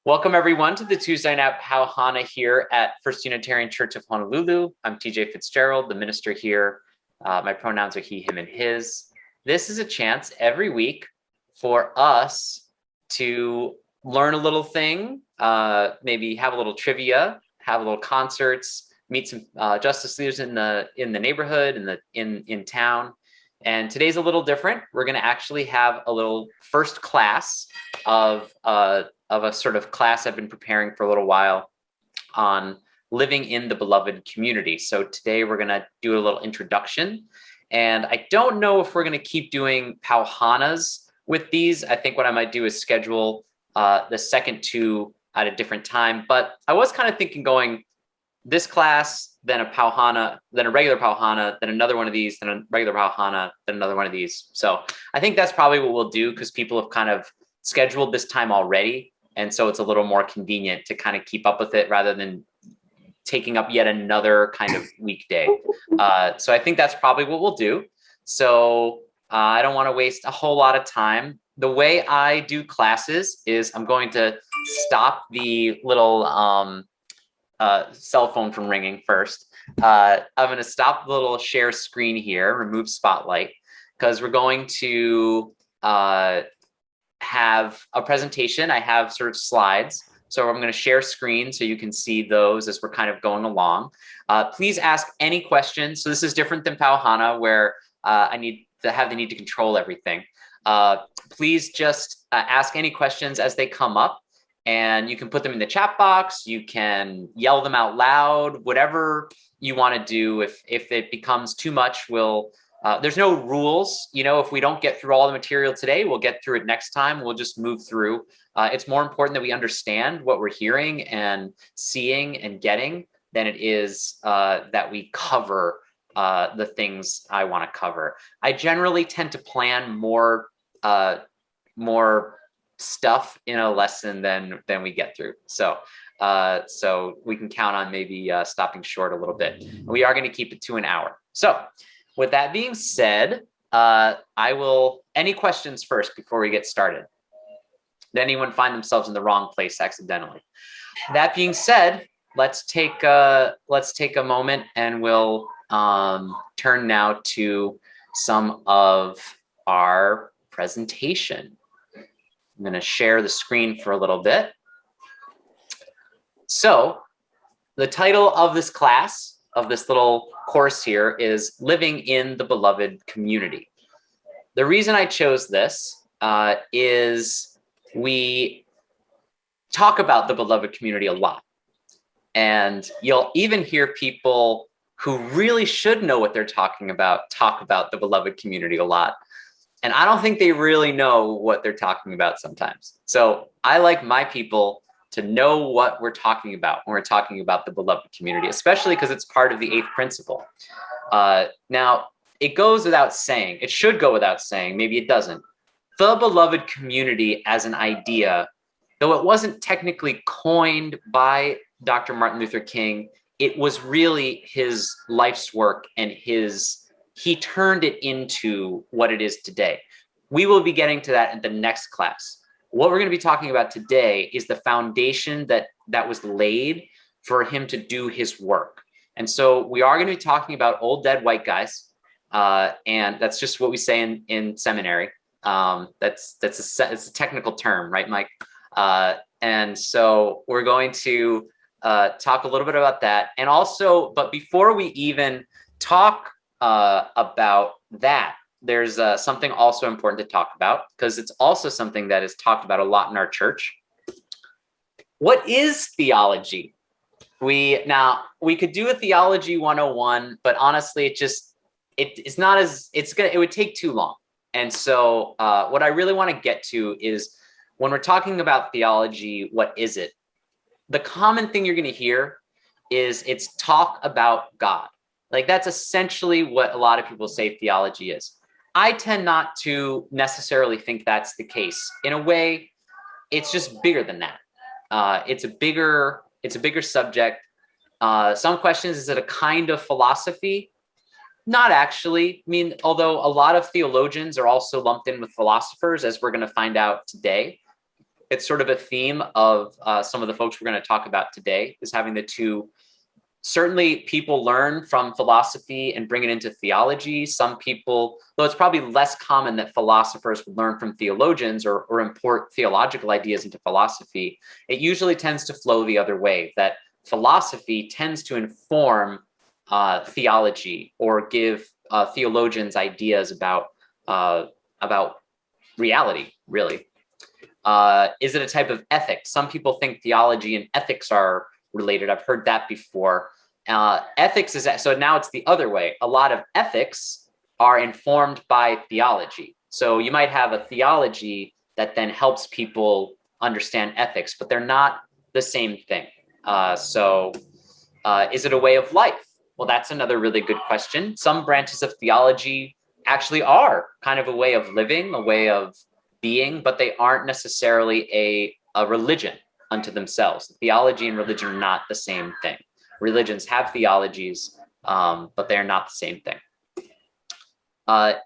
Welcome everyone to the Tuesday Night Pau Hana here at First Unitarian Church of Honolulu. I'm TJ Fitzgerald, the minister here. My pronouns are he, him, and his. This is a chance every week for us to learn a little thing, maybe have a little trivia, have a little concerts, meet some justice leaders in the neighborhood, in town. And today's a little different. We're going to actually have a little first class of a sort of class I've been preparing for a little while on living in the beloved community. So today we're going to do a little introduction. And I don't know if we're going to keep doing Pau Hanas with these. I think what I might do is schedule the second two at a different time. But I was kind of thinking going this class, then a Pau Hana, then a regular Pau Hana, then another one of these, then a regular Pau Hana, then another one of these. So I think that's probably what we'll do because people have kind of scheduled this time already. And so it's a little more convenient to kind of keep up with it rather than taking up yet another kind of weekday. So I think that's probably what we'll do. So I don't want to waste a whole lot of time. The way I do classes is I'm going to stop the little cell phone from ringing first. I'm going to stop the little share screen here, remove spotlight, because we're going to have a presentation. I have sort of slides. So I'm going to share screen so you can see those as we're kind of going along. Please ask any questions. So this is different than Pau Hana where I need to control everything. Please just ask any questions as they come up. And you can put them in the chat box. You can yell them out loud, whatever you want to do. If it becomes too much, there's no rules. You know, if we don't get through all the material today, we'll get through it next time. We'll just move through. It's more important that we understand what we're hearing and seeing and getting than it is that we cover the things I want to cover. I generally tend to plan more stuff in a lesson than we get through. So we can count on maybe stopping short a little bit. We are going to keep it to an hour. So with that being said, any questions first before we get started? Did anyone find themselves in the wrong place accidentally? That being said, let's take a moment and we'll turn now to some of our presentation. I'm going to share the screen for a little bit. So the title of this class, of this little course here, is Living in the Beloved Community. The reason I chose this is we talk about the beloved community a lot. And you'll even hear people who really should know what they're talking about talk about the beloved community a lot. And I don't think they really know what they're talking about sometimes. So I like my people to know what we're talking about when we're talking about the beloved community, especially because it's part of the 8th principle. Now, it goes without saying, it should go without saying, maybe it doesn't. The beloved community as an idea, though it wasn't technically coined by Dr. Martin Luther King, it was really his life's work and he turned it into what it is today. We will be getting to that in the next class. What we're going to be talking about today is the foundation that was laid for him to do his work. And so we are going to be talking about old dead white guys. And that's just what we say in seminary. It's a technical term, right, Mike? And so we're going to talk a little bit about that. And also, but before we even talk about that, there's something also important to talk about because it's also something that is talked about a lot in our church. What is theology? We could do a theology 101, but honestly, it would take too long. And so what I really want to get to is when we're talking about theology, what is it? The common thing you're going to hear is it's talk about God. Like that's essentially what a lot of people say theology is. I tend not to necessarily think that's the case. In a way, it's just bigger than that. It's a bigger subject. Some questions, is it a kind of philosophy? Not actually. I mean, although a lot of theologians are also lumped in with philosophers, as we're going to find out today. It's sort of a theme of some of the folks we're going to talk about today, is having the two. Certainly people learn from philosophy and bring it into theology. Some people, though it's probably less common that philosophers would learn from theologians or import theological ideas into philosophy, it usually tends to flow the other way, that philosophy tends to inform theology or give theologians ideas about reality, really. Is it a type of ethics? Some people think theology and ethics are related. I've heard that before. Ethics is, so now it's the other way. A lot of ethics are informed by theology. So you might have a theology that then helps people understand ethics, but they're not the same thing. Is it a way of life? Well, that's another really good question. Some branches of theology actually are kind of a way of living, a way of being, but they aren't necessarily a religion unto themselves. Theology and religion are not the same thing. Religions have theologies, but they're not the same thing.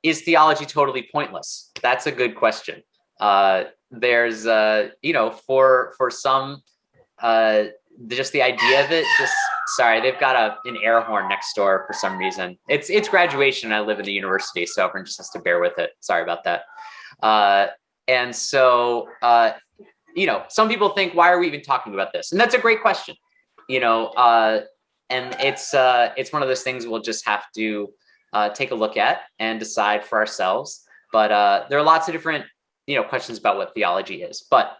Is theology totally pointless? That's a good question. There's, for some, just the idea of it, sorry, they've got an air horn next door for some reason. It's graduation, and I live in the university, so everyone just has to bear with it. Sorry about that. And so, some people think, why are we even talking about this? And that's a great question, and it's one of those things we'll just have to take a look at and decide for ourselves. But there are lots of different, questions about what theology is. But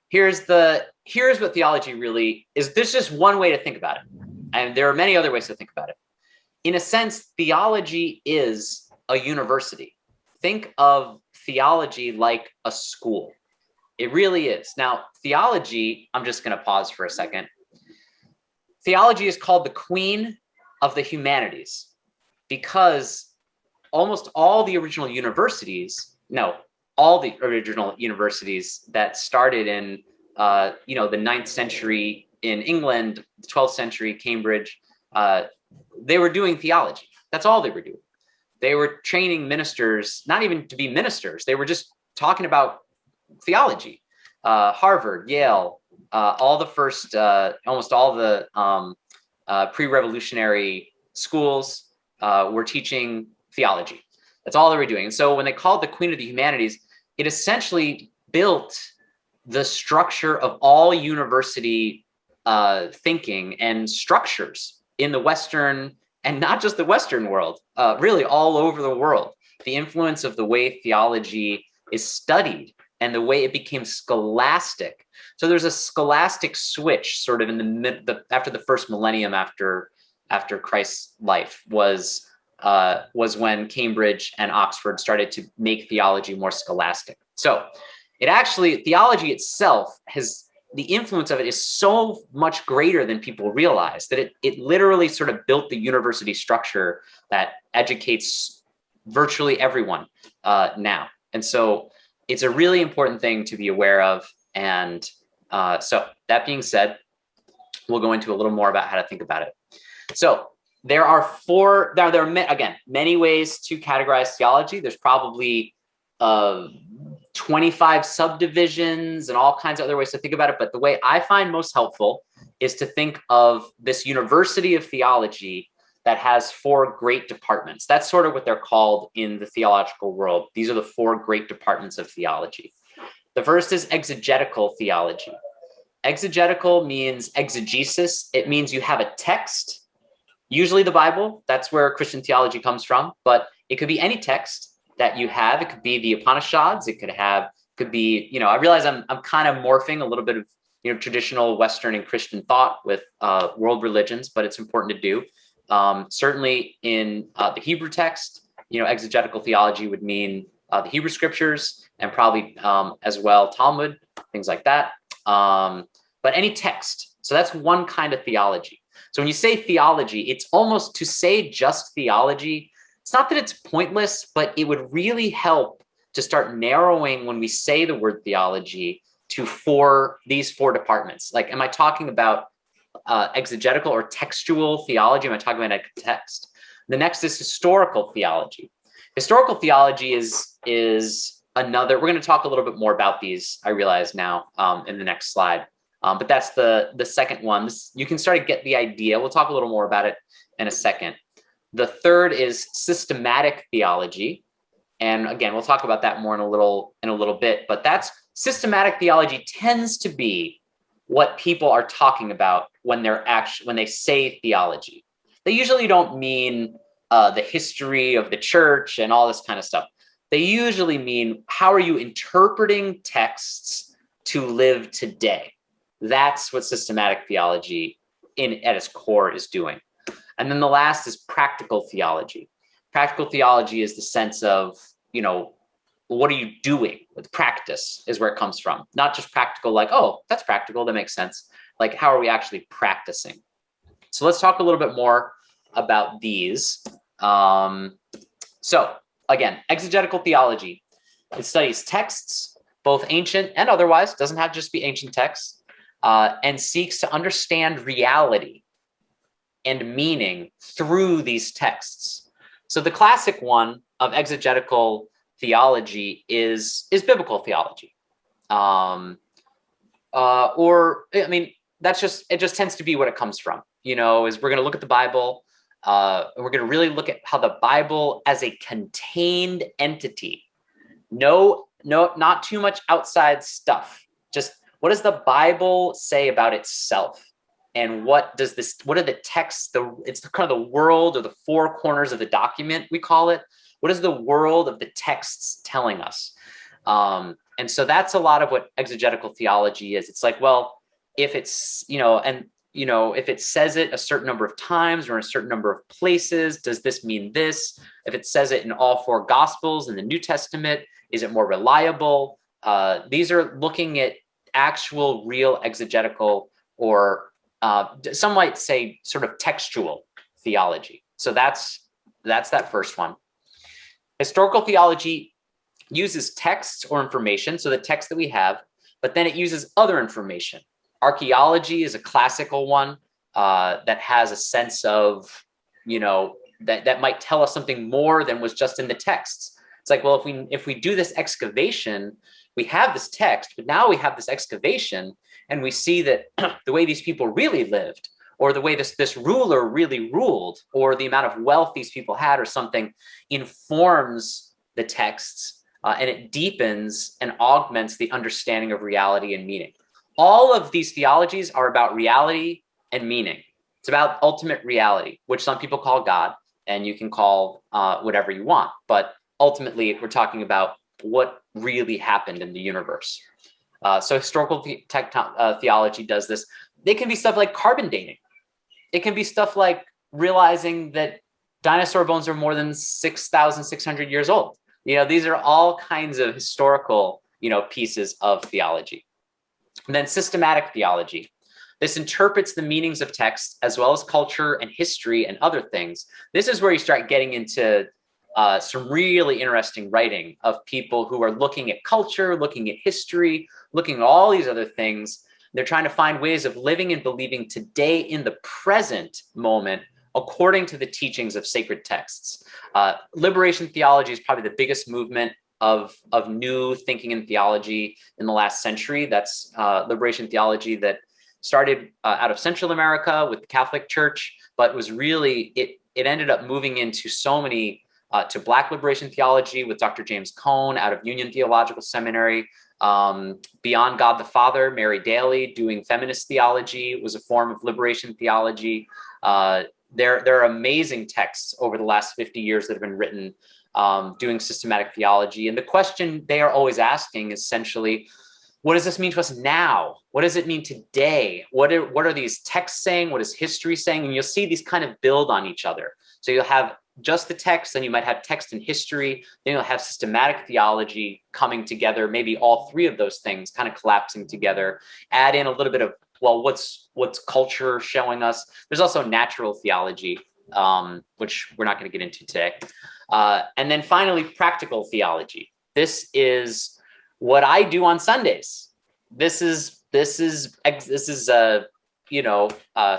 here's what theology really is. There's just one way to think about it. And there are many other ways to think about it. In a sense, theology is a university. Think of theology like a school. It really is. Now, theology, I'm just going to pause for a second. Theology is called the queen of the humanities because almost all the original universities that started in, the 9th century in England, the 12th century, Cambridge, they were doing theology. That's all they were doing. They were training ministers, not even to be ministers. They were just talking about theology. Harvard, Yale, all the first, almost all the pre-revolutionary schools were teaching theology. That's all they were doing. And so when they called the Queen of the Humanities, it essentially built the structure of all university thinking and structures in the Western, and not just the Western world, really all over the world. The influence of the way theology is studied and the way it became scholastic. So there's a scholastic switch sort of in after the first millennium after Christ's life was when Cambridge and Oxford started to make theology more scholastic. So theology itself the influence of it is so much greater than people realize, that it literally sort of built the university structure that educates virtually everyone now. And so it's a really important thing to be aware of. And so that being said, we'll go into a little more about how to think about it. So there are many ways to categorize theology. There's probably 25 subdivisions and all kinds of other ways to think about it. But the way I find most helpful is to think of this university of theology that has 4 great departments. That's sort of what they're called in the theological world. These are the 4 great departments of theology. The first is exegetical theology. Exegetical means exegesis. It means you have a text, usually the Bible. That's where Christian theology comes from, but it could be any text that you have. It could be the Upanishads. It could be, I realize I'm kind of morphing a little bit of, traditional Western and Christian thought with world religions, but it's important to do. Certainly in the Hebrew text, exegetical theology would mean the Hebrew scriptures and probably as well Talmud, things like that. But any text. So that's one kind of theology. So when you say theology, it's almost to say just theology. It's not that it's pointless, but it would really help to start narrowing when we say the word theology to these 4 departments. Like, am I talking about exegetical or textual theology? Am I talking about a text? The next is historical theology. Historical theology is we're going to talk a little bit more about these, I realize now, in the next slide. But that's the second one. You can start to get the idea. We'll talk a little more about it in a second. The third is systematic theology. And again, we'll talk about that more in a little bit, but that's systematic theology tends to be what people are talking about when they say theology. They usually don't mean the history of the church and all this kind of stuff. They usually mean, how are you interpreting texts to live today? That's what systematic theology at its core is doing. And then the last is practical theology. Practical theology is the sense of, what are you doing with practice is where it comes from. Not just practical, like, oh, that's practical, that makes sense. Like, how are we actually practicing? So let's talk a little bit more about these. So again, exegetical theology, it studies texts, both ancient and otherwise, doesn't have to just be ancient texts, and seeks to understand reality and meaning through these texts. So the classic one of exegetical theology is biblical theology. It just tends to be what it comes from, is we're going to look at the Bible, and we're going to really look at how the Bible as a contained entity, not too much outside stuff, just what does the Bible say about itself? And what are the texts, it's kind of the world or the four corners of the document, we call it. What is the world of the texts telling us? And so that's a lot of what exegetical theology is. It's like, well, if it's, if it says it a certain number of times or in a certain number of places, does this mean this? If it says it in all four Gospels in the New Testament, is it more reliable? These are looking at actual, real exegetical, or some might say sort of textual theology. So that's that first one. Historical theology uses texts or information, so the text that we have, but then it uses other information. Archaeology is a classical one that has a sense of, that might tell us something more than was just in the texts. It's like, well, if we do this excavation, we have this text, but now we have this excavation, and we see that the way these people really lived, or the way this ruler really ruled, or the amount of wealth these people had or something, informs the texts, and it deepens and augments the understanding of reality and meaning. All of these theologies are about reality and meaning. It's about ultimate reality, which some people call God, and you can call whatever you want. But ultimately, we're talking about what really happened in the universe. So historical theology does this. They can be stuff like carbon dating. It can be stuff like realizing that dinosaur bones are more than 6,600 years old. These are all kinds of historical, pieces of theology. And then systematic theology. This interprets the meanings of text as well as culture and history and other things. This is where you start getting into some really interesting writing of people who are looking at culture, looking at history, looking at all these other things. They're trying to find ways of living and believing today in the present moment according to the teachings of sacred texts. Liberation theology is probably the biggest movement of new thinking in theology in the last century. That's liberation theology that started out of Central America with the Catholic Church, but was really, it ended up moving into so many, to Black liberation theology with Dr. James Cone out of Union Theological Seminary, Beyond God the Father, Mary Daly doing feminist theology was a form of liberation theology. There are amazing texts over the last 50 years that have been written doing systematic theology. And the question they are always asking is essentially, what does this mean to us now? What does it mean today? What are these texts saying? What is history saying? And you'll see these kind of build on each other. So you'll have just the text, then you might have text and history, then you'll have systematic theology coming together, maybe all three of those things kind of collapsing together. Add in a little bit of, well, what's culture showing us? There's also natural theology, which we're not going to get into today. And then finally, practical theology. This is what I do on Sundays. This is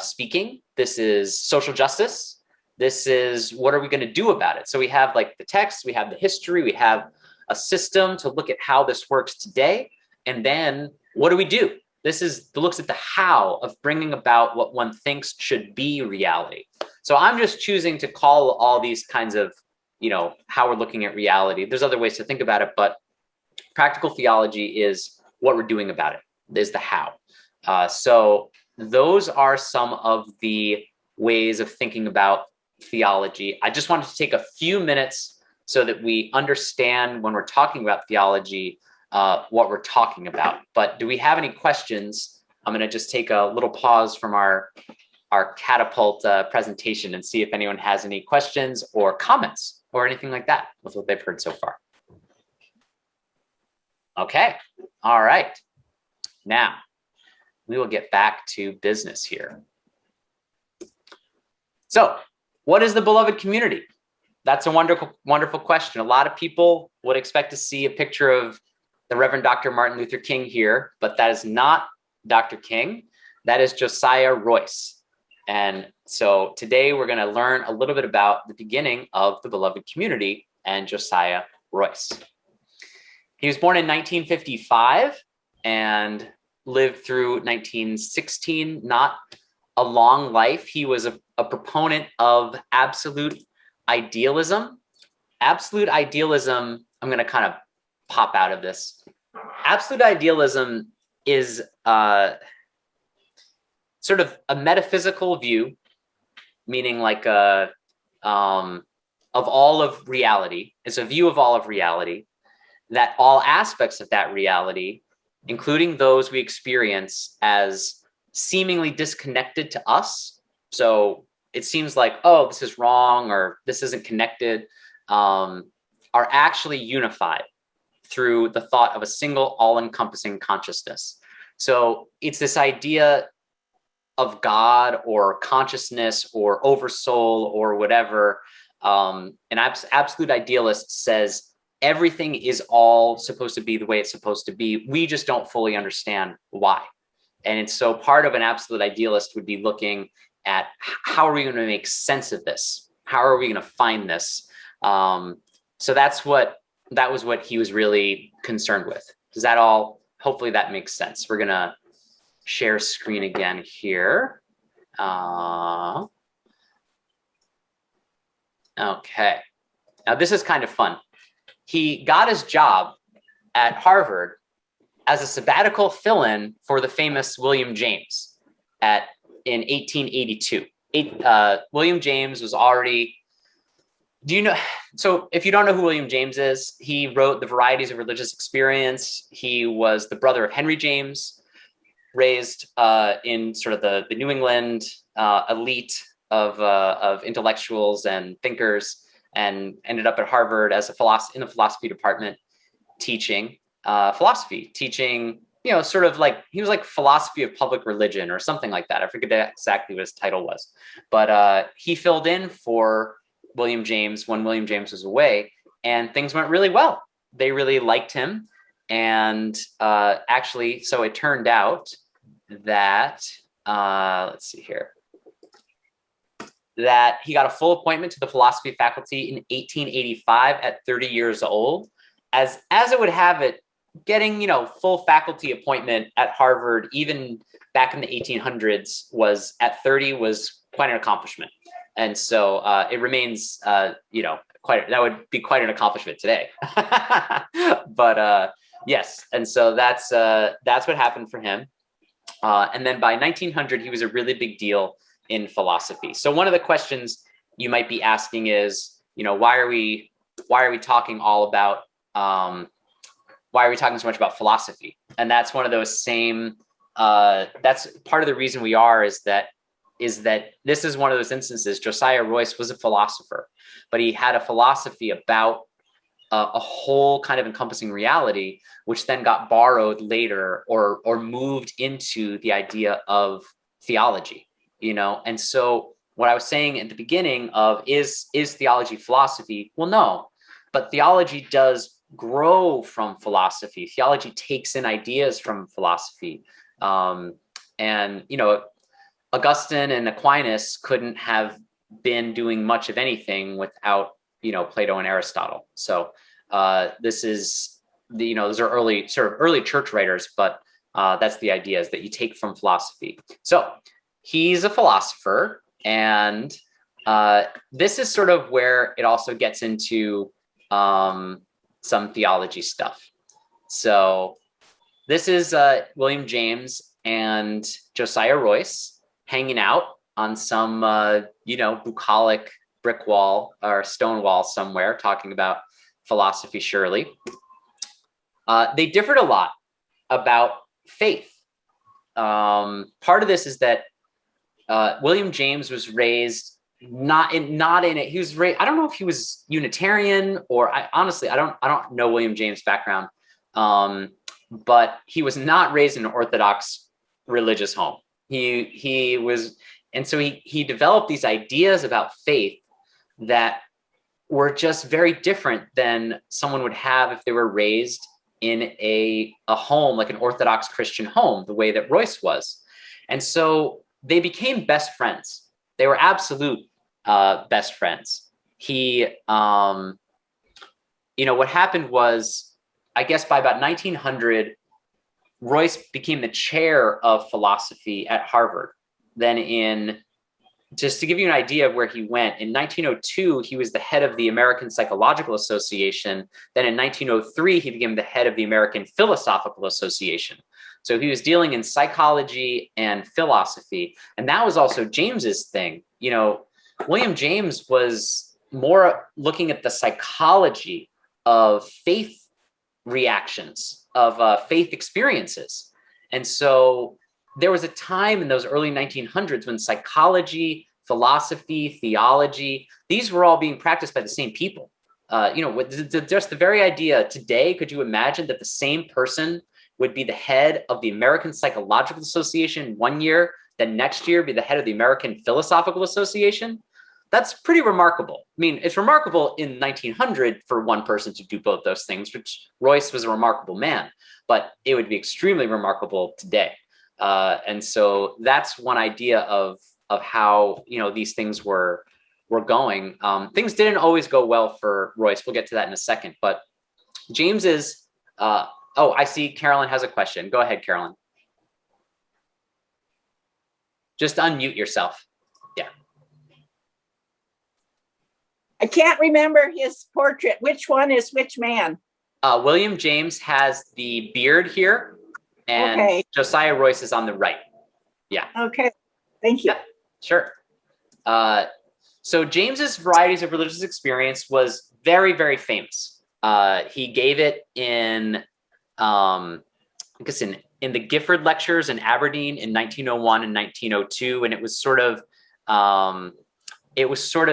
speaking. This is social justice. This is what are we going to do about it? So we have like the text, we have the history, we have a system to look at how this works today. And then what do we do? This looks at the how of bringing about what one thinks should be reality. So I'm just choosing to call all these kinds of, how we're looking at reality. There's other ways to think about it, but practical theology is what we're doing about it, is the how. So those are some of the ways of thinking about theology. I just wanted to take a few minutes so that we understand when we're talking about theology, what we're talking about. But do we have any questions? I'm going to just take a little pause from our catapult presentation and see if anyone has any questions or comments or anything like that with what they've heard so far. Okay. All right. Now we will get back to business here. So what is the beloved community? That's a wonderful, wonderful question. A lot of people would expect to see a picture of the Reverend Dr. Martin Luther King here, but that is not Dr. King. That is Josiah Royce. And so today we're going to learn a little bit about the beginning of the beloved community and Josiah Royce. He was born in 1955 and lived through 1916, not a long life. He was a proponent of absolute idealism. Absolute idealism, I'm going to kind of pop out of this. Absolute idealism is sort of a metaphysical view, meaning like of all of reality. It's a view of all of reality, that all aspects of that reality, including those we experience as seemingly disconnected to us. So it seems like, oh, this is wrong or this isn't connected, are actually unified through the thought of a single all-encompassing consciousness. So it's this idea of God or consciousness or oversoul or whatever. An absolute idealist says everything is all supposed to be the way it's supposed to be. We just don't fully understand why. And so part of an absolute idealist would be looking at how are we going to make sense of this? How are we going to find this? So that was what he was really concerned with. Does that all, hopefully that makes sense. We're going to share screen again here. Okay. Now this is kind of fun. He got his job at Harvard as a sabbatical fill-in for the famous William James in 1882. William James was already, so if you don't know who William James is, he wrote The Varieties of Religious Experience. He was the brother of Henry James, raised in sort of the New England elite of intellectuals and thinkers, and ended up at Harvard as in the philosophy department, teaching philosophy, sort of like, he was like philosophy of public religion or something like that. I forget exactly what his title was, but he filled in for William James when William James was away, and things went really well. They really liked him. And actually, so it turned out that, let's see here, that he got a full appointment to the philosophy faculty in 1885 at 30 years old. As it would have it, getting, full faculty appointment at Harvard, even back in the 1800s, at 30 was quite an accomplishment. And so it remains, that would be quite an accomplishment today. But yes, and so that's what happened for him. And then by 1900, he was a really big deal in philosophy. So one of the questions you might be asking is, why are we talking all about, why are we talking so much about philosophy? And that's one of those same, that's part of the reason we are, is that this is one of those instances. Josiah Royce was a philosopher, but he had a philosophy about a whole kind of encompassing reality, which then got borrowed later or moved into the idea of theology, And so what I was saying at the beginning of is theology philosophy? Well, no, but theology does grow from philosophy. Theology takes in ideas from philosophy. Augustine and Aquinas couldn't have been doing much of anything without, Plato and Aristotle. So this is those are early church writers, but that's the idea, is that you take from philosophy. So he's a philosopher, and this is sort of where it also gets into some theology stuff. So this is William James and Josiah Royce hanging out on some bucolic brick wall or stone wall somewhere, talking about philosophy, surely. They differed a lot about faith. Part of this is that William James was raised not in it. He was raised, I don't know if he was Unitarian, or honestly, I don't know William James' background, but he was not raised in an Orthodox religious home. He was, and so he developed these ideas about faith that were just very different than someone would have if they were raised in a home, like an Orthodox Christian home, the way that Royce was. And so they became best friends. They were absolute best friends. What happened was, I guess by about 1900, Royce became the chair of philosophy at Harvard. Then just to give you an idea of where he went, in 1902, he was the head of the American Psychological Association. Then in 1903, he became the head of the American Philosophical Association. So he was dealing in psychology and philosophy. And that was also James's thing. William James was more looking at the psychology of faith reactions, of faith experiences. And so there was a time in those early 1900s when psychology, philosophy, theology, these were all being practiced by the same people. Just the very idea today, could you imagine that the same person would be the head of the American Psychological Association one year, then next year be the head of the American Philosophical Association? That's pretty remarkable. I mean, it's remarkable in 1900 for one person to do both those things, which Royce was a remarkable man, but it would be extremely remarkable today. And so that's one idea of how these things were going. Things didn't always go well for Royce. We'll get to that in a second. But James is. I see Carolyn has a question. Go ahead, Carolyn. Just unmute yourself. Yeah. I can't remember his portrait. Which one is which man? William James has the beard here. And Josiah Royce is on the right. Yeah. Okay. Thank you. Yeah, sure. So James's Varieties of Religious Experience was very, very famous. He gave it in the Gifford Lectures in Aberdeen in 1901 and 1902, and it was sort of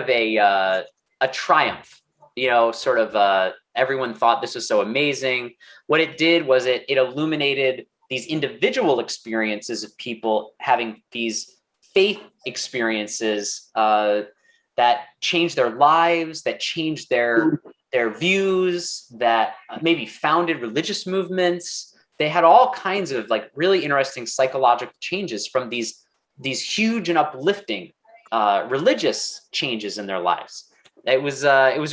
a triumph. Everyone thought this was so amazing. What it did was it illuminated these individual experiences of people having these faith experiences that changed their lives, that changed their views, that maybe founded religious movements. They had all kinds of really interesting psychological changes from these huge and uplifting religious changes in their lives. It was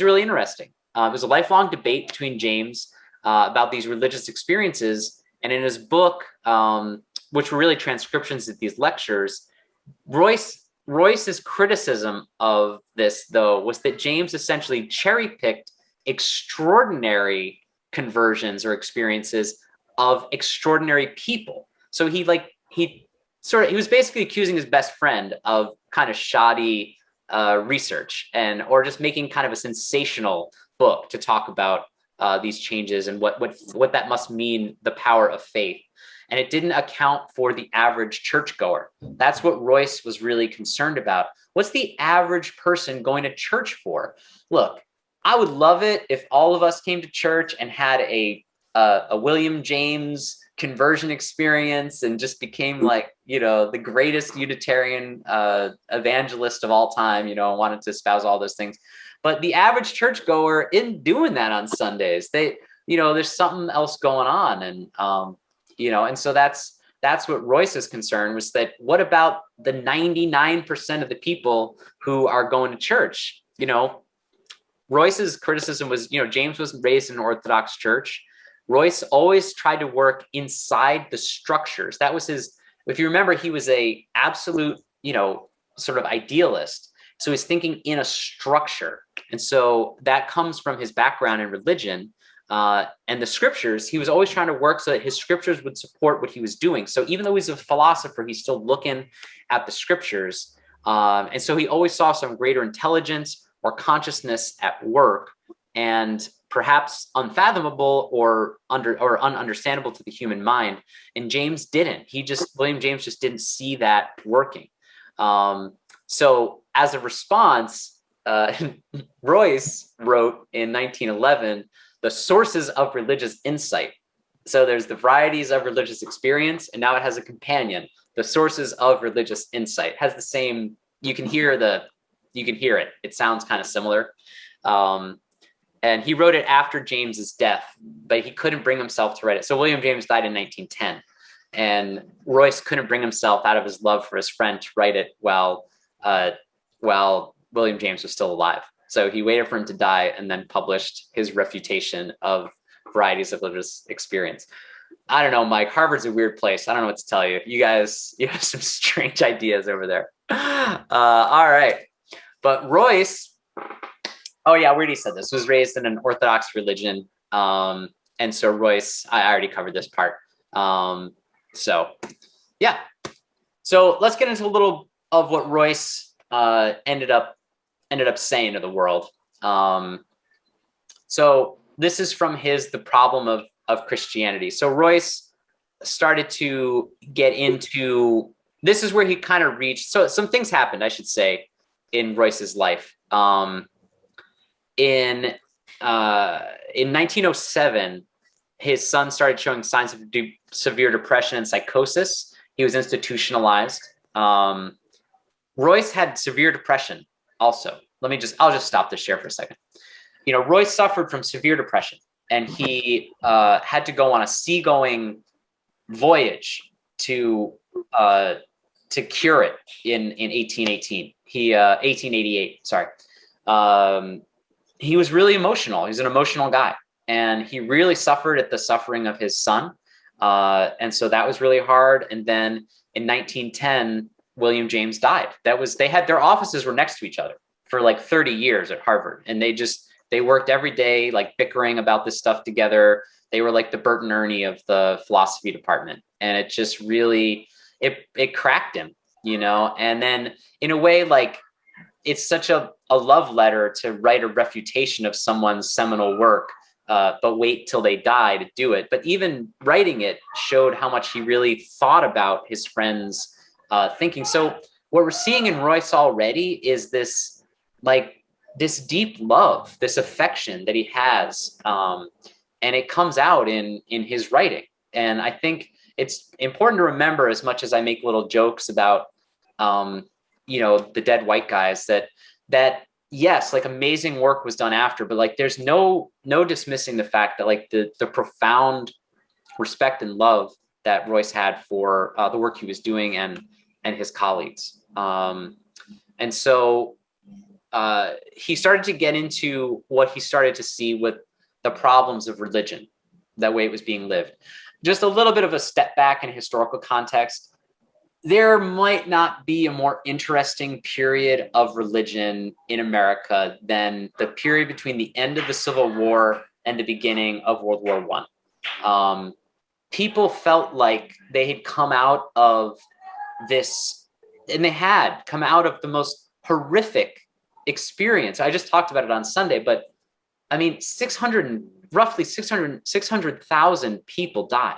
really interesting. It was a lifelong debate between James about these religious experiences. And in his book, which were really transcriptions of these lectures, Royce's criticism of this, though, was that James essentially cherry-picked extraordinary conversions or experiences of extraordinary people. So he was basically accusing his best friend of kind of shoddy research or just making kind of a sensational book to talk about these changes and what that must mean, the power of faith. And it didn't account for the average churchgoer. That's what Royce was really concerned about. What's the average person going to church for? Look, I would love it if all of us came to church and had a William James conversion experience and just became the greatest Unitarian evangelist of all time, and wanted to espouse all those things. But the average churchgoer isn't doing that on Sundays. There's something else going on. And so that's what Royce's concern was, that what about the 99% of the people who are going to church? Royce's criticism was, James was raised in an Orthodox church. Royce always tried to work inside the structures. That was his, if you remember, he was a absolute, sort of idealist. So he's thinking in a structure. And so that comes from his background in religion and the scriptures. He was always trying to work so that his scriptures would support what he was doing. So even though he's a philosopher, he's still looking at the scriptures. And so he always saw some greater intelligence or consciousness at work, and perhaps unfathomable or ununderstandable to the human mind. And James didn't. William James just didn't see that working. So as a response, Royce wrote in 1911, The Sources of Religious Insight. So there's the varieties of religious experience, and now it has a companion, The Sources of Religious Insight. It has the same, you can hear it. It sounds kind of similar. And he wrote it after James's death, but he couldn't bring himself to write it. So William James died in 1910, and Royce couldn't bring himself, out of his love for his friend, to write it while William James was still alive. So he waited for him to die and then published his refutation of varieties of religious experience. I don't know, Mike, Harvard's a weird place. I don't know what to tell you. You guys, you have some strange ideas over there. All right. But Royce, oh yeah, we already said this, was raised in an Orthodox religion. And so Royce, I already covered this part. So yeah. So let's get into a little of what Royce ended up saying to the world. So this is from The Problem of Christianity. So Royce started to get into, this is where he kind of reached, so some things happened, I should say, in Royce's life. In 1907, his son started showing signs of severe depression and psychosis. He was institutionalized. Royce had severe depression also. I'll just stop the share for a second. Royce suffered from severe depression, and he had to go on a seagoing voyage to cure it in 1818. 1888, sorry. He was really emotional. He's an emotional guy, and he really suffered at the suffering of his son. And so that was really hard. And then in 1910, William James died. Their offices were next to each other for like 30 years at Harvard. And they worked every day, like bickering about this stuff together. They were like the Bert and Ernie of the philosophy department. And it just really, it cracked him, and then in a way, like, it's such a love letter to write a refutation of someone's seminal work, but wait till they die to do it. But even writing it showed how much he really thought about his friends' thinking. So what we're seeing in Royce already is this deep love, this affection that he has, and it comes out in his writing. And I think it's important to remember, as much as I make little jokes about the dead white guys, that yes, like, amazing work was done after, but like, there's no dismissing the fact that like the profound respect and love that Royce had for the work he was doing and his colleagues. And so he started to get into what he started to see with the problems of religion, that way it was being lived. Just a little bit of a step back in historical context. There might not be a more interesting period of religion in America than the period between the end of the Civil War and the beginning of World War I. People felt like they had come out of this, and they had come out of the most horrific experience. I just talked about it on Sunday, but I mean, roughly 600,000 people died,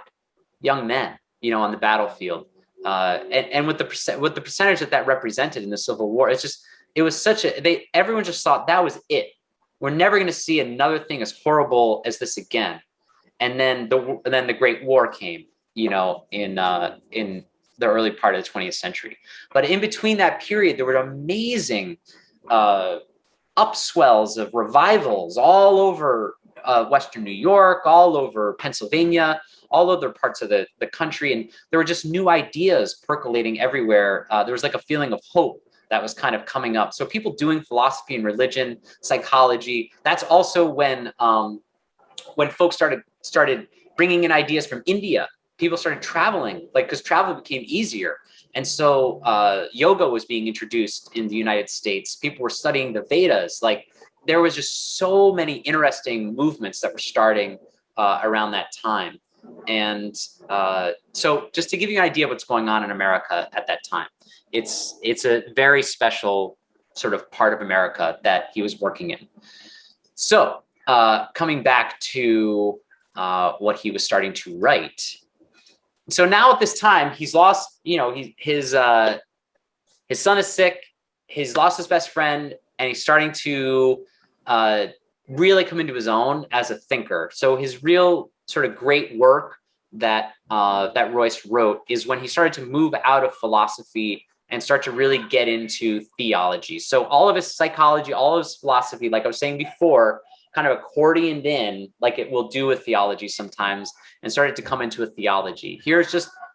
young men, on the battlefield. And with the percentage that represented in the Civil War, everyone just thought that was it. We're never going to see another thing as horrible as this again. And then the Great War came, in the early part of the 20th century. But in between that period, there were amazing upswells of revivals all over Western New York, all over Pennsylvania, all other parts of the country. And there were just new ideas percolating everywhere. There was like a feeling of hope that was kind of coming up. So people doing philosophy and religion, psychology. That's also when folks started bringing in ideas from India. People started traveling, like, because travel became easier. And so yoga was being introduced in the United States. People were studying the Vedas. Like, there was just so many interesting movements that were starting around that time. And so just to give you an idea of what's going on in America at that time, it's a very special sort of part of America that he was working in. So coming back to what he was starting to write. So now at this time, he's lost, his son is sick, he's lost his best friend, and he's starting to really come into his own as a thinker. So his real sort of great work that Royce wrote is when he started to move out of philosophy and start to really get into theology. So all of his psychology, all of his philosophy, like I was saying before, kind of accordioned in, like it will do with theology sometimes, and started to come into a theology.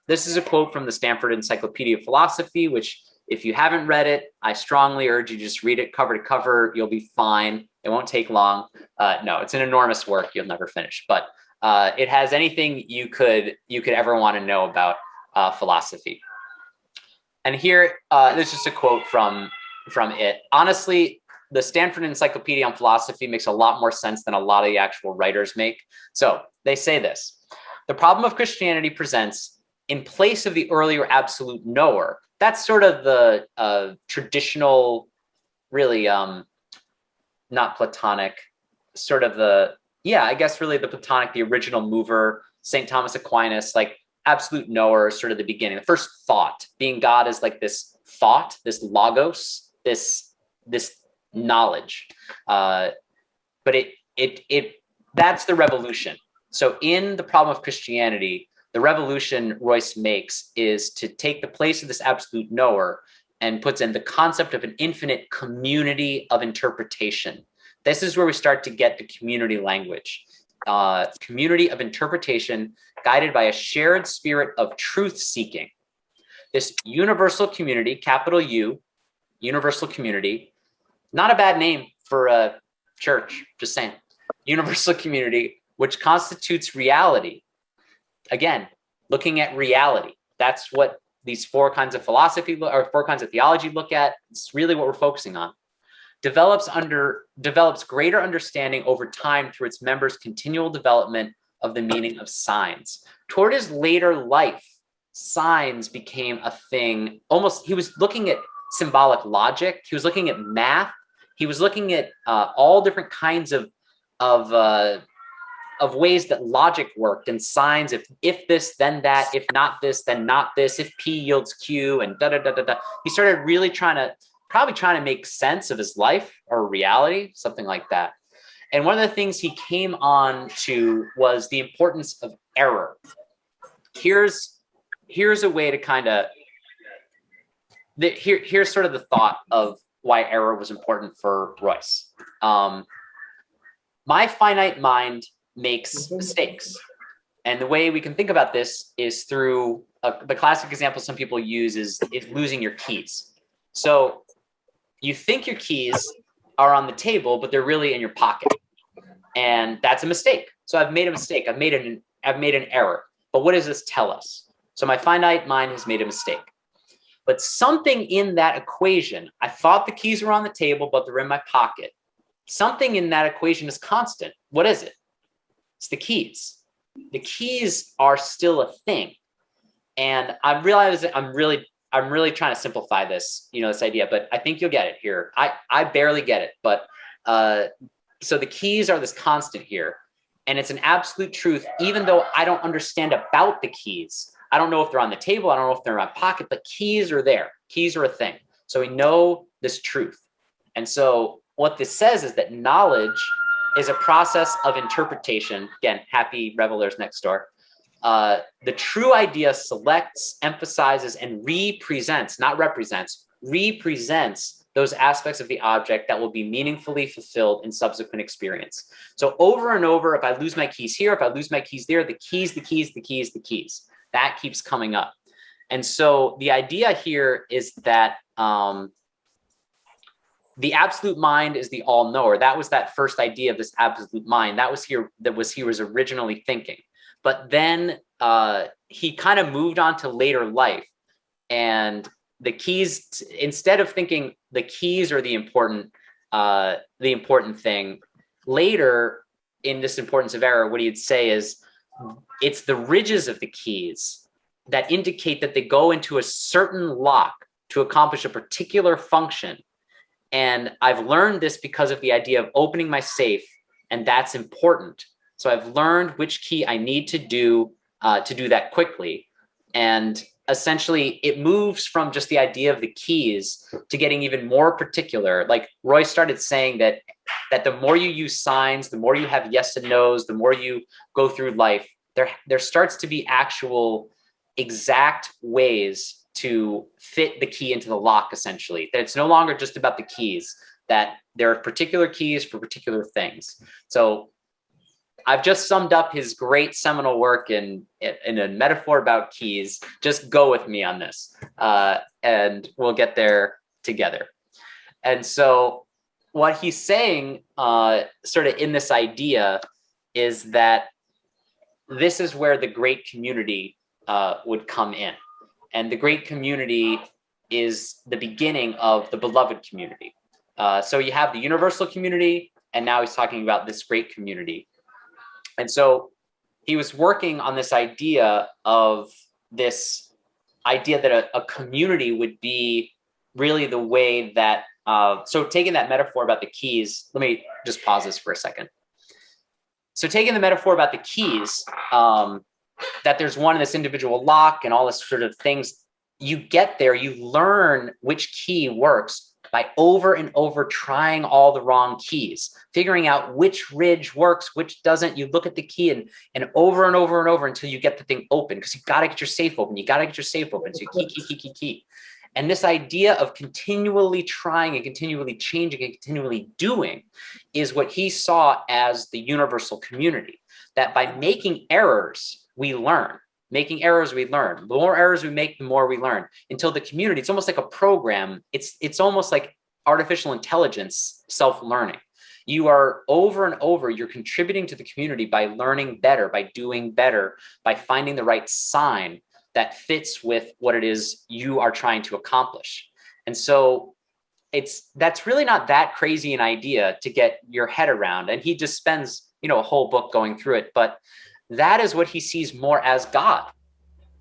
This is a quote from the Stanford Encyclopedia of Philosophy, which if you haven't read it, I strongly urge you just read it cover to cover. You'll be fine. It won't take long. No, it's an enormous work. You'll never finish, but it has anything you could ever want to know about philosophy. And here, there's just a quote from it. Honestly, the Stanford Encyclopedia on Philosophy makes a lot more sense than a lot of the actual writers make. So they say this: the problem of Christianity presents, in place of the earlier absolute knower. That's sort of the traditional, really not Platonic, sort of I guess really the Platonic, the original mover, St. Thomas Aquinas, like absolute knower, sort of the beginning, the first thought, being God is like this thought, this logos, this knowledge. But that's the revolution. So in the problem of Christianity, the revolution Royce makes is to take the place of this absolute knower and puts in the concept of an infinite community of interpretation. This is where we start to get the community language. Community of interpretation guided by a shared spirit of truth seeking. This universal community, capital U, universal community, not a bad name for a church, just saying. Universal community, which constitutes reality. Again, looking at reality. That's what these four kinds of philosophy or four kinds of theology look at. It's really what we're focusing on. Develops greater understanding over time through its members' continual development of the meaning of signs. Toward his later life, signs became a thing. Almost, he was looking at symbolic logic. He was looking at math. He was looking at all different kinds of ways that logic worked, and signs. If this, then that. If not this, then not this. If P yields Q, and da da da da da. He started really probably trying to make sense of his life or reality, something like that. And one of the things he came on to was the importance of error. Here's a way to kind of here's sort of the thought of why error was important for Royce. My finite mind makes mistakes. And the way we can think about this is through the classic example some people use is losing your keys. So you think your keys are on the table, but they're really in your pocket. And that's a mistake. So I've made a mistake. I've made an error. But what does this tell us? So my finite mind has made a mistake. But something in that equation, I thought the keys were on the table, but they're in my pocket. Something in that equation is constant. What is it? It's the keys. The keys are still a thing. And I realize that I'm really trying to simplify this, this idea, but I think you'll get it here. I barely get it, but so the keys are this constant here, and it's an absolute truth, even though I don't understand about the keys. I don't know if they're on the table. I don't know if they're in my pocket, but keys are there. Keys are a thing. So we know this truth. And so what this says is that knowledge is a process of interpretation. Again, happy revelers next door. The true idea selects, emphasizes, and represents, not represents, represents those aspects of the object that will be meaningfully fulfilled in subsequent experience. So over and over, if I lose my keys here, if I lose my keys there, the keys, that keeps coming up. And so the idea here is that the absolute mind is the all-knower. That was that first idea of this absolute mind. That was he was originally thinking. But then he kind of moved on to later life, and the keys, instead of thinking the keys are the important thing, later in this importance of error, what he'd say is it's the ridges of the keys that indicate that they go into a certain lock to accomplish a particular function. And I've learned this because of the idea of opening my safe, and that's important. So I've learned which key I need to do that quickly. And essentially it moves from just the idea of the keys to getting even more particular. Like Royce started saying that the more you use signs, the more you have yes and no's, the more you go through life, there starts to be actual exact ways to fit the key into the lock, essentially. That it's no longer just about the keys, that there are particular keys for particular things. So I've just summed up his great seminal work in a metaphor about keys. Just go with me on this, and we'll get there together. And so what he's saying sort of in this idea is that this is where the great community would come in. And the great community is the beginning of the beloved community. So you have the universal community, and now he's talking about this great community. And so he was working on this idea that a community would be really the way that, so taking that metaphor about the keys, let me just pause this for a second. So taking the metaphor about the keys, that there's one in this individual lock and all this sort of things, you get there, you learn which key works by over and over trying all the wrong keys, figuring out which ridge works, which doesn't. You look at the key and over and over and over until you get the thing open, because you got to get your safe open. You got to get your safe open. So you key. And this idea of continually trying and continually changing and continually doing is what he saw as the universal community, that by making errors, we learn. Making errors, we learn. The more errors we make, the more we learn, until the community, it's almost like a program. It's almost like artificial intelligence, self-learning. You are over and over, you're contributing to the community by learning better, by doing better, by finding the right sign that fits with what it is you are trying to accomplish. And so that's really not that crazy an idea to get your head around. And he just spends, a whole book going through it, but that is what he sees more as God.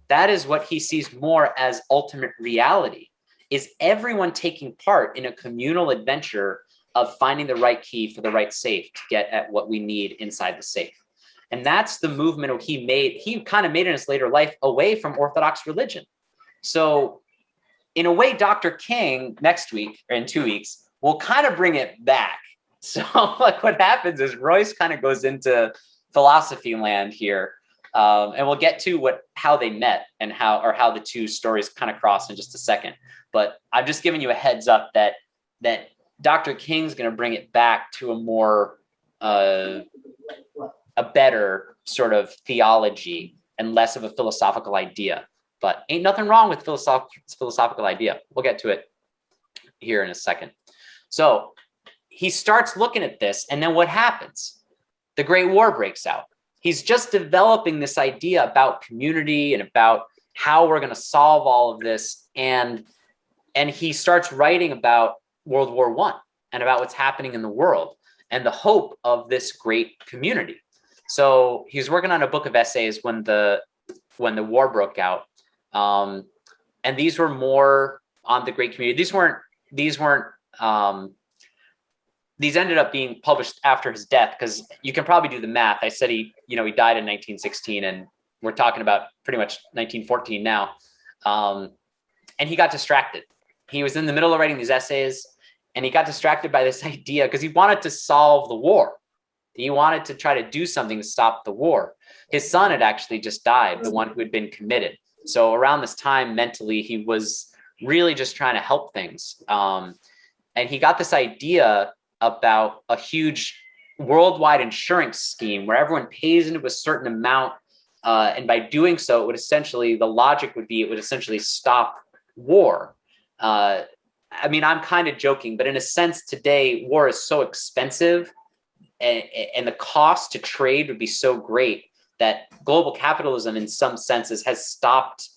That is what he sees more as ultimate reality, is everyone taking part in a communal adventure of finding the right key for the right safe to get at what we need inside the safe. And that's the movement he kind of made in his later life away from Orthodox religion. So in a way, Dr. King next week, or in 2 weeks, will kind of bring it back. So like what happens is Royce kind of goes into philosophy land here, and we'll get to how they met and how the two stories kind of cross in just a second. But I'm just giving you a heads up that Dr. King's going to bring it back to a more a better sort of theology and less of a philosophical idea. But ain't nothing wrong with philosophical idea. We'll get to it here in a second. So he starts looking at this, and then what happens? The Great War breaks out. He's just developing this idea about community and about how we're going to solve all of this. And he starts writing about World War I and about what's happening in the world and the hope of this great community. So he was working on a book of essays when the war broke out. And these were more on the great community. These ended up being published after his death, because you can probably do the math. I said he died in 1916, and we're talking about pretty much 1914 now. And he got distracted. He was in the middle of writing these essays, and he got distracted by this idea because he wanted to solve the war. He wanted to try to do something to stop the war. His son had actually just died, the one who had been committed. So around this time, mentally, he was really just trying to help things. And he got this idea about a huge worldwide insurance scheme where everyone pays into a certain amount. And by doing so, the logic would be it would essentially stop war. I mean, I'm kind of joking, but in a sense today, war is so expensive and the cost to trade would be so great that global capitalism in some senses has stopped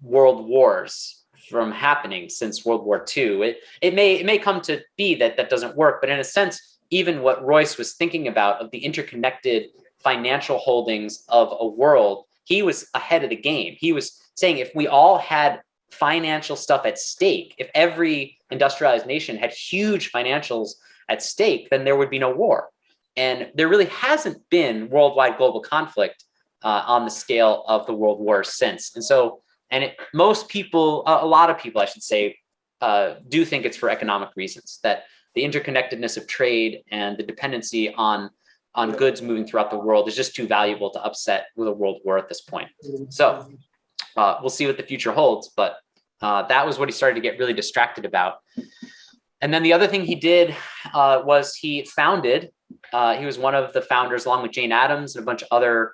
world wars from happening since World War II. It may come to be that doesn't work, but in a sense, even what Royce was thinking about of the interconnected financial holdings of a world, he was ahead of the game. He was saying if we all had financial stuff at stake, if every industrialized nation had huge financials at stake, then there would be no war. And there really hasn't been worldwide global conflict on the scale of the world wars since. And so, most people, a lot of people, I should say, do think it's for economic reasons, that the interconnectedness of trade and the dependency on goods moving throughout the world is just too valuable to upset with a world war at this point. So we'll see what the future holds, but that was what he started to get really distracted about. And then the other thing he did was he was one of the founders, along with Jane Addams and a bunch of other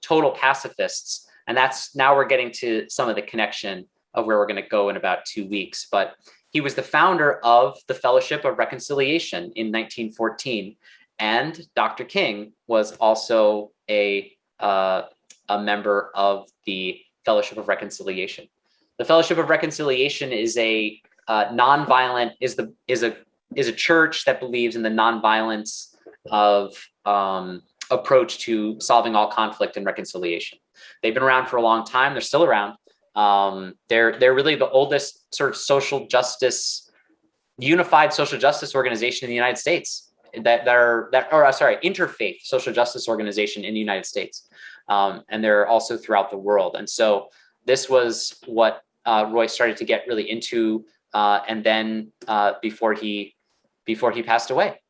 total pacifists. And now we're getting to some of the connection of where we're going to go in about 2 weeks. But he was the founder of the Fellowship of Reconciliation in 1914. And Dr. King was also a member of the Fellowship of Reconciliation. The Fellowship of Reconciliation is a nonviolent, is a church that believes in the nonviolence of approach to solving all conflict and reconciliation. They've been around for a long time. They're still around. They're really the oldest sort of unified social justice organization in the United States. Interfaith social justice organization in the United States. And they're also throughout the world. And so this was what Royce started to get really into, and then before he passed away.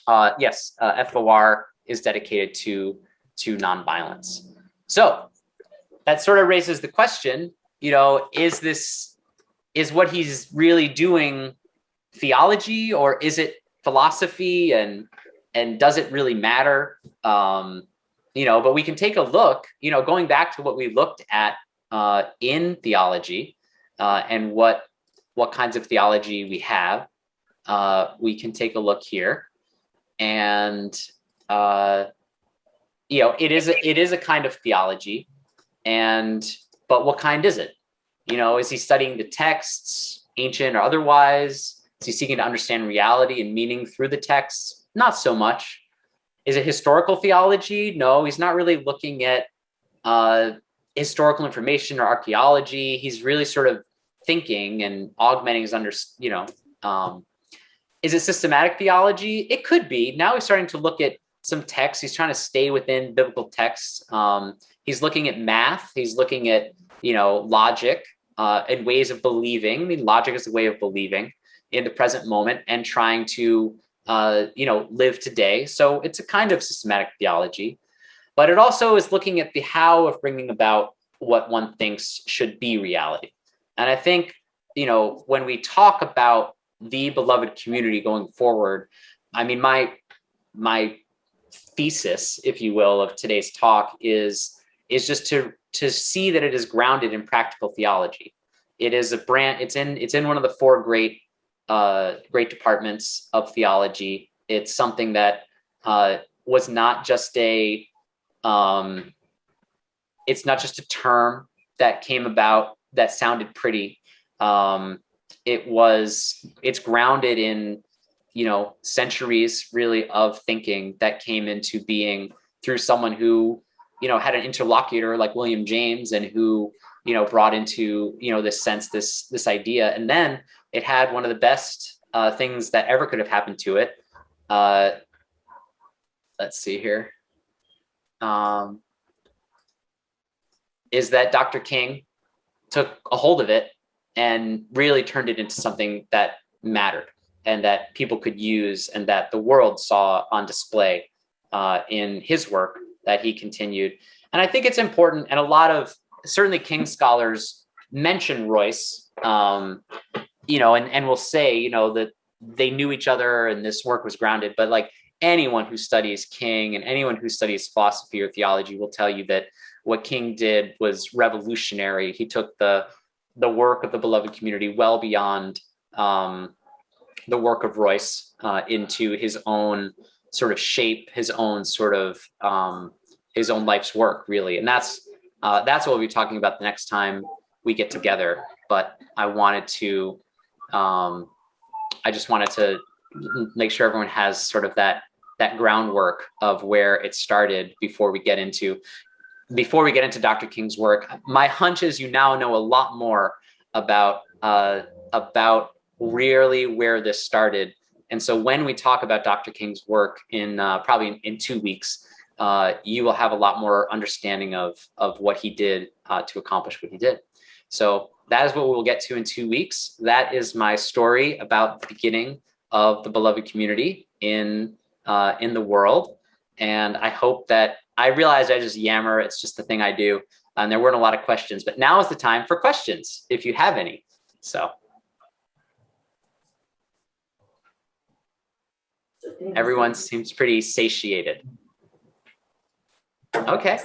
FOR is dedicated to nonviolence. So that sort of raises the question, is what he's really doing theology, or is it philosophy, and does it really matter? But we can take a look, going back to what we looked at in theology and what kinds of theology we have. We can take a look here, and it is a kind of theology, but what kind is it? Is he studying the texts, ancient or otherwise? Is he seeking to understand reality and meaning through the texts? Not so much. Is it historical theology? No, he's not really looking at historical information or archaeology. He's really sort of thinking and augmenting his is it systematic theology? It could be. Now he's starting to look at some texts. He's trying to stay within biblical texts. He's looking at math. He's looking at, logic and ways of believing. I mean, logic is a way of believing in the present moment and trying to, live today. So it's a kind of systematic theology, but it also is looking at the how of bringing about what one thinks should be reality. And I think, when we talk about the beloved community going forward, I mean, my thesis, if you will, of today's talk is just to see that it is grounded in practical theology. It is it's in one of the four great departments of theology. It's something that was not just it's not just a term that came about that sounded pretty. It's grounded in, centuries really of thinking that came into being through someone who, had an interlocutor like William James, and who, brought into, this idea. And then it had one of the best things that ever could have happened to it. Let's see here. Is that Dr. King took a hold of it and really turned it into something that mattered and that people could use, and that the world saw on display in his work that he continued. And I think it's important, and a lot of certainly King scholars mention Royce, and will say, that they knew each other and this work was grounded, but like anyone who studies King and anyone who studies philosophy or theology will tell you that what King did was revolutionary. He took the work of the beloved community well beyond the work of Royce into his own sort of shape, his own sort of his own life's work, really. And that's what we'll be talking about the next time we get together. But I just wanted to make sure everyone has sort of that groundwork of where it started before we get into Dr. King's work. My hunch is you now know a lot more about really where this started. And so when we talk about Dr. King's work in probably in 2 weeks, you will have a lot more understanding of what he did to accomplish what he did. So that is what we'll get to in 2 weeks. That is my story about the beginning of the beloved community in the world. And I hope that I realize I just yammer. It's just the thing I do. And there weren't a lot of questions, but now is the time for questions, if you have any. So everyone seems pretty satiated. Okay.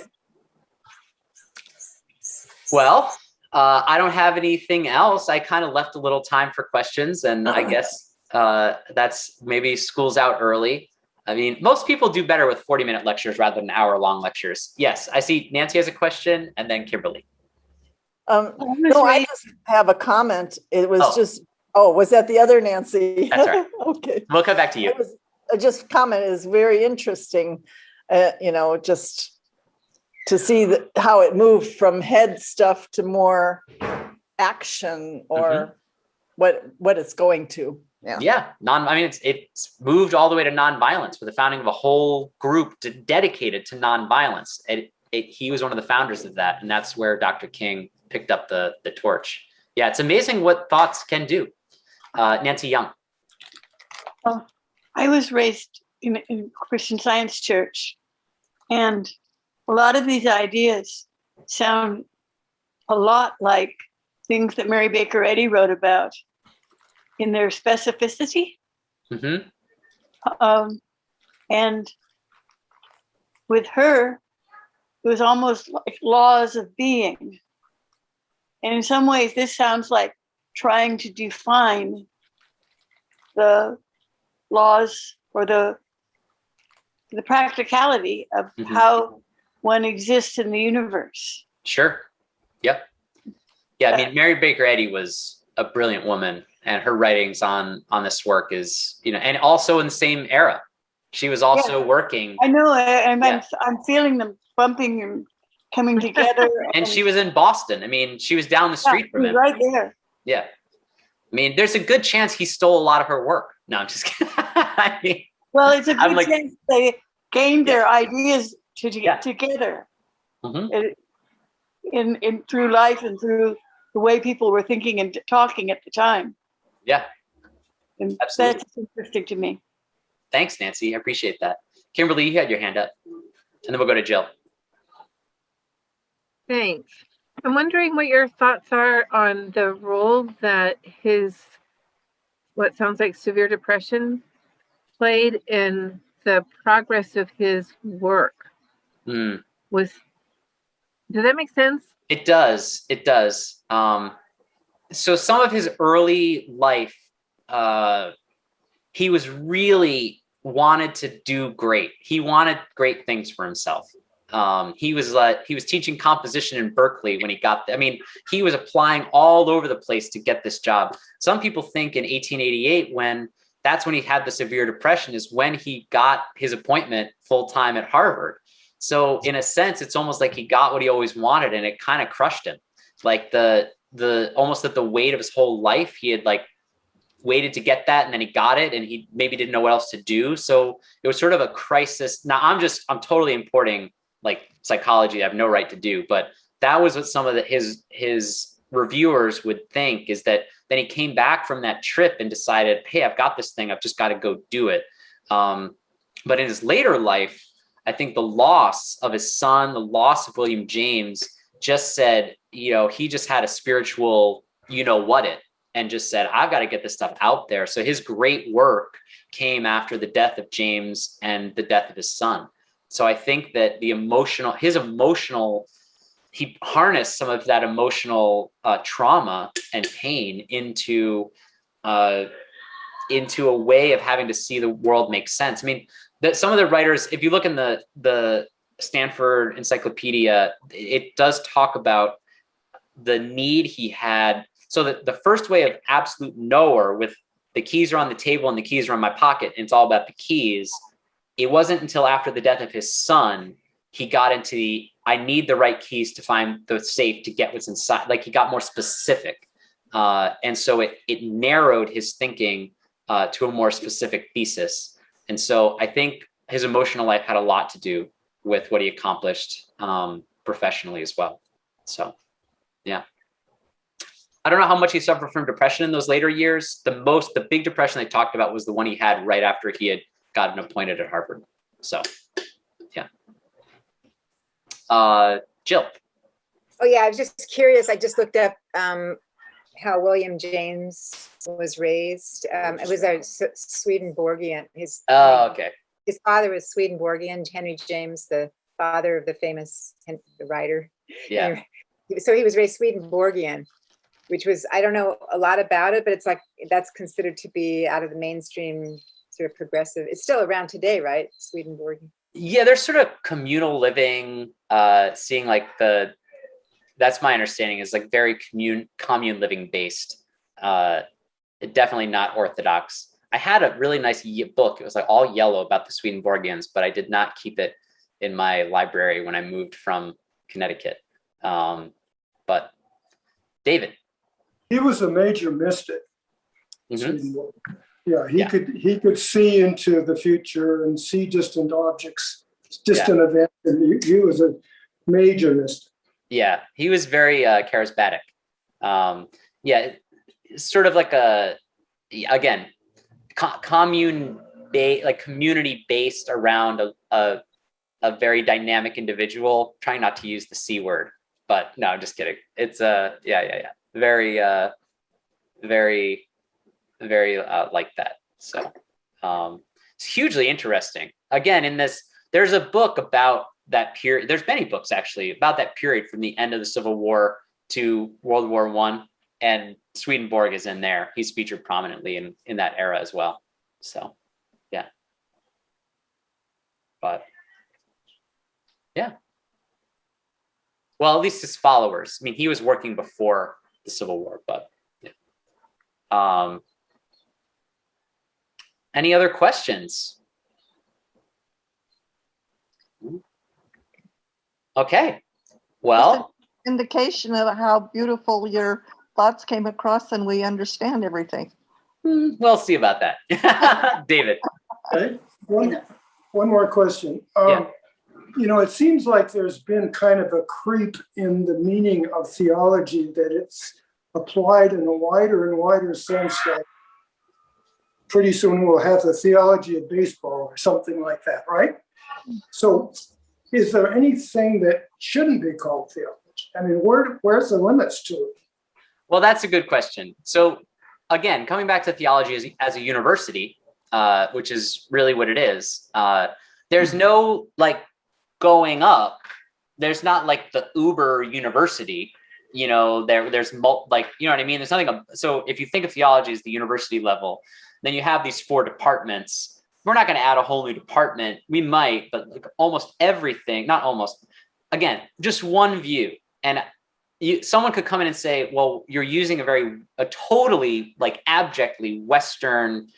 Well, I don't have anything else. I kind of left a little time for questions, and I guess that's maybe school's out early. I mean, most people do better with 40-minute lectures rather than hour-long lectures. Yes, I see Nancy has a question, and then Kimberly. No, I just have a comment. It was was that the other Nancy? That's right. Okay. We'll come back to you. Just comment is very interesting, just to see how it moved from head stuff to more action or what it's going to. Yeah. It's moved all the way to nonviolence with the founding of a whole group dedicated to nonviolence. He was one of the founders of that. And that's where Dr. King picked up the torch. Yeah. It's amazing what thoughts can do. Nancy Young. I was raised in a Christian Science church, and a lot of these ideas sound a lot like things that Mary Baker Eddy wrote about in their specificity. And with her, it was almost like laws of being. And in some ways, this sounds like trying to define the laws or the practicality of how one exists in the universe. Sure. Yep. Yeah. I mean, Mary Baker Eddy was a brilliant woman, and her writings on this work is, and also in the same era. She was also working. I know. I'm feeling them bumping and coming together. And she was in Boston. I mean, she was down the street from him. Right there. Yeah. I mean, there's a good chance he stole a lot of her work. No, I'm just kidding. Well, it's a good chance they gained their ideas together in through life and through the way people were thinking and talking at the time. Yeah, and absolutely. That's interesting to me. Thanks, Nancy. I appreciate that. Kimberly, you had your hand up, and then we'll go to Jill. Thanks. I'm wondering what your thoughts are on the role that what sounds like severe depression played in the progress of his work. Does that make sense? It does. It does. So some of his early life, he was really wanted to do great. He wanted great things for himself. He was teaching composition in Berkeley when he got there. I mean, he was applying all over the place to get this job. Some people think in 1888, that's when he had the severe depression, is when he got his appointment full-time at Harvard. So in a sense, it's almost like he got what he always wanted, and it kind of crushed him. Like almost at the weight of his whole life, he had waited to get that, and then he got it, and he maybe didn't know what else to do. So it was sort of a crisis. Now I'm totally importing psychology. I have no right to do, but that was what some of his reviewers would think, is that then he came back from that trip and decided, hey, I've got this thing, I've just got to go do it. But in his later life, I think the loss of his son, the loss of William James, just said, he just had a spiritual, and just said, I've got to get this stuff out there. So his great work came after the death of James and the death of his son. So I think that he harnessed some of that emotional trauma and pain into into a way of having to see the world make sense. I mean, some of the writers, if you look in the Stanford Encyclopedia, it does talk about the need he had. So that the first way of absolute knower, with the keys are on the table and the keys are in my pocket, and it's all about the keys. It wasn't until after the death of his son he got into I need the right keys to find the safe to get what's inside. Like, he got more specific. And so it narrowed his thinking to a more specific thesis. And so I think his emotional life had a lot to do with what he accomplished professionally as well. So, yeah. I don't know how much he suffered from depression in those later years. The big depression they talked about was the one he had right after he had gotten appointed at Harvard. So, yeah. Jill. Oh yeah, I was just curious. I just looked up how William James was raised. It was a Swedenborgian. Okay. His father was Swedenborgian, Henry James, the father of the famous the writer. Yeah. Anyway, so he was raised Swedenborgian, which was, I don't know a lot about it, but it's like, that's considered to be out of the mainstream sort of progressive. It's still around today, right? Swedenborgian. Yeah, there's sort of communal living, seeing like that's my understanding, is like very commune living based. Definitely not orthodox. I had a really nice book. It was like all yellow about the Swedenborgians, but I did not keep it in my library when I moved from Connecticut. But David. He was a major mystic. Mm-hmm. Yeah, he could see into the future and see distant objects, distant events, and he was a major mystic. Yeah, he was very charismatic. Yeah, sort of like again, community based around a very dynamic individual. Trying not to use the C word, but no, I'm just kidding. It's very like that. So it's hugely interesting. Again, there's a book about that period. There's many books actually about that period from the end of the Civil War to World War I, and Swedenborg is in there. He's featured prominently in that era as well. So, yeah. But yeah. Well, at least his followers. I mean, he was working before the Civil War, but yeah. Any other questions? Okay. Well, indication of how beautiful your thoughts came across, and we understand everything. We'll see about that. David. Okay. One more question. It seems like there's been kind of a creep in the meaning of theology, that it's applied in a wider and wider sense, that pretty soon we'll have the theology of baseball or something like that, right? So is there anything that shouldn't be called theology? I mean, where's the limits to it? Well, that's a good question. So again, coming back to theology as a university, which is really what it is, there's no like going up. There's not like the Uber university, there's like, you know what I mean? There's nothing. So if you think of theology as the university level, then you have these 4 departments. We're not going to add a whole new department. We might, but like almost everything, not almost, again, just one view. And someone could come in and say, well, you're using a totally like abjectly Western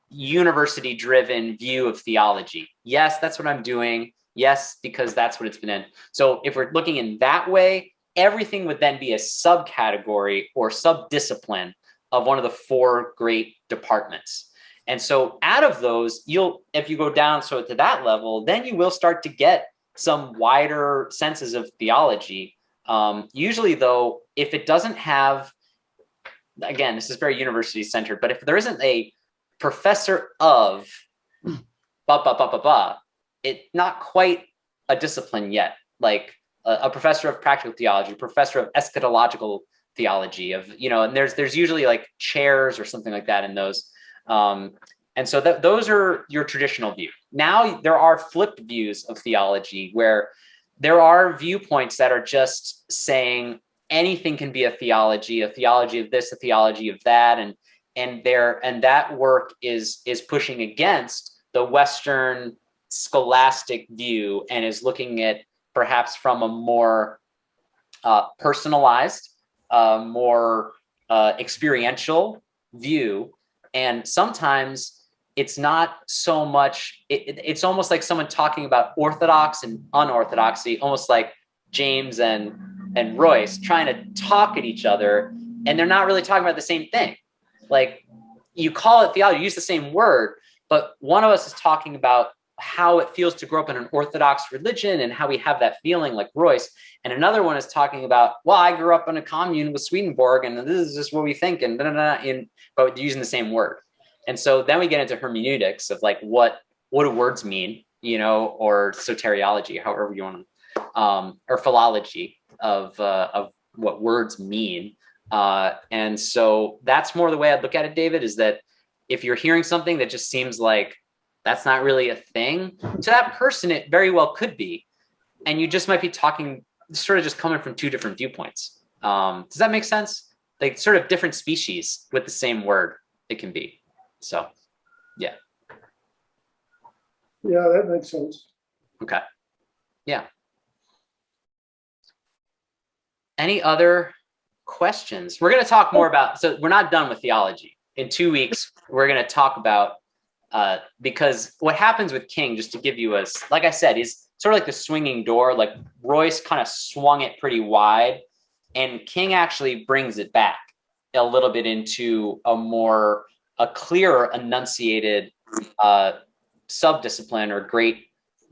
university driven view of theology. Yes, that's what I'm doing. Yes, because that's what it's been in. So if we're looking in that way, everything would then be a subcategory or subdiscipline of one of the 4 great departments. And so out of those, if you go down to that level, then you will start to get some wider senses of theology. Usually though, if it doesn't have, again, this is very university centered, but if there isn't a professor of it's not quite a discipline yet, like a professor of practical theology, professor of eschatological theology, and there's usually like chairs or something like that in those. And so those are your traditional view. Now there are flipped views of theology where there are viewpoints that are just saying anything can be a theology of this, a theology of that. And and that work is pushing against the Western scholastic view and is looking at perhaps from a more personalized, more experiential view. And sometimes it's not so much, it's almost like someone talking about orthodox and unorthodoxy, almost like James and Royce trying to talk at each other, and they're not really talking about the same thing. Like, you call it theology, you use the same word, but one of us is talking about how it feels to grow up in an Orthodox religion and how we have that feeling like Royce. And another one is talking about, well, I grew up in a commune with Swedenborg and this is just what we think, and but using the same word. And so then we get into hermeneutics of like, what do words mean, you know, or soteriology, however you want to, or philology of what words mean. And so that's more the way I'd look at it, David, is that if you're hearing something that just seems like that's not really a thing, to that person, it very well could be. And you just might be talking, sort of just coming from two different viewpoints. Does that make sense? Like sort of different species with the same word, it can be. So, yeah. Yeah, that makes sense. Okay. Yeah. Any other questions? We're going to talk more about, so we're not done with theology. In 2 weeks, we're going to talk about, because what happens with King, just to give you a, like I said, is sort of like the swinging door. Like Royce kind of swung it pretty wide, and King actually brings it back a little bit into a clearer enunciated subdiscipline or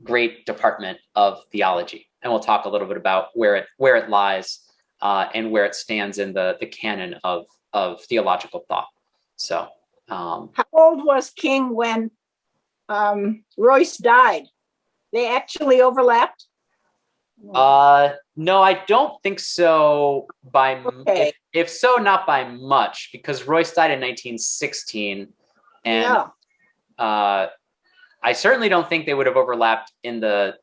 great department of theology. And we'll talk a little bit about where it lies and where it stands in the canon of theological thought. So, how old was King when Royce died? They actually overlapped? No, I don't think so. Okay. If so, not by much, because Royce died in 1916, and I certainly don't think they would have overlapped in the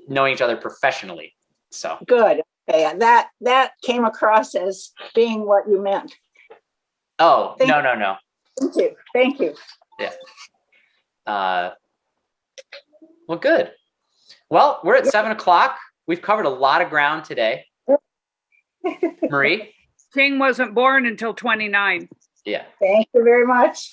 knowing each other professionally. So Good. Okay, that came across as being what you meant. Oh, Thank no. Thank you. Yeah. Well, good. Well, we're at 7 o'clock. We've covered a lot of ground today. Marie? King wasn't born until 29. Yeah. Thank you very much.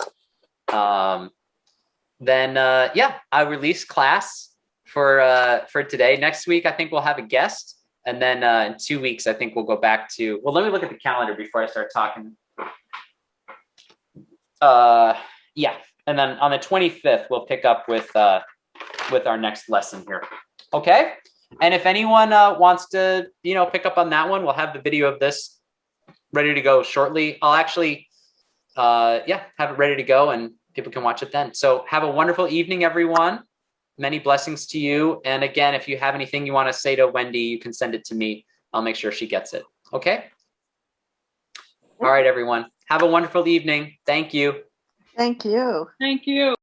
Then I release class for today. Next week, I think we'll have a guest. And then in 2 weeks, I think we'll go back to, well, let me look at the calendar before I start talking. Yeah. And then on the 25th, we'll pick up with our next lesson here. Okay. And if anyone wants to, pick up on that one, we'll have the video of this ready to go shortly. I'll actually, have it ready to go and people can watch it then. So have a wonderful evening, everyone. Many blessings to you. And again, if you have anything you want to say to Wendy, you can send it to me. I'll make sure she gets it. Okay. All right, everyone. Have a wonderful evening. Thank you. Thank you. Thank you.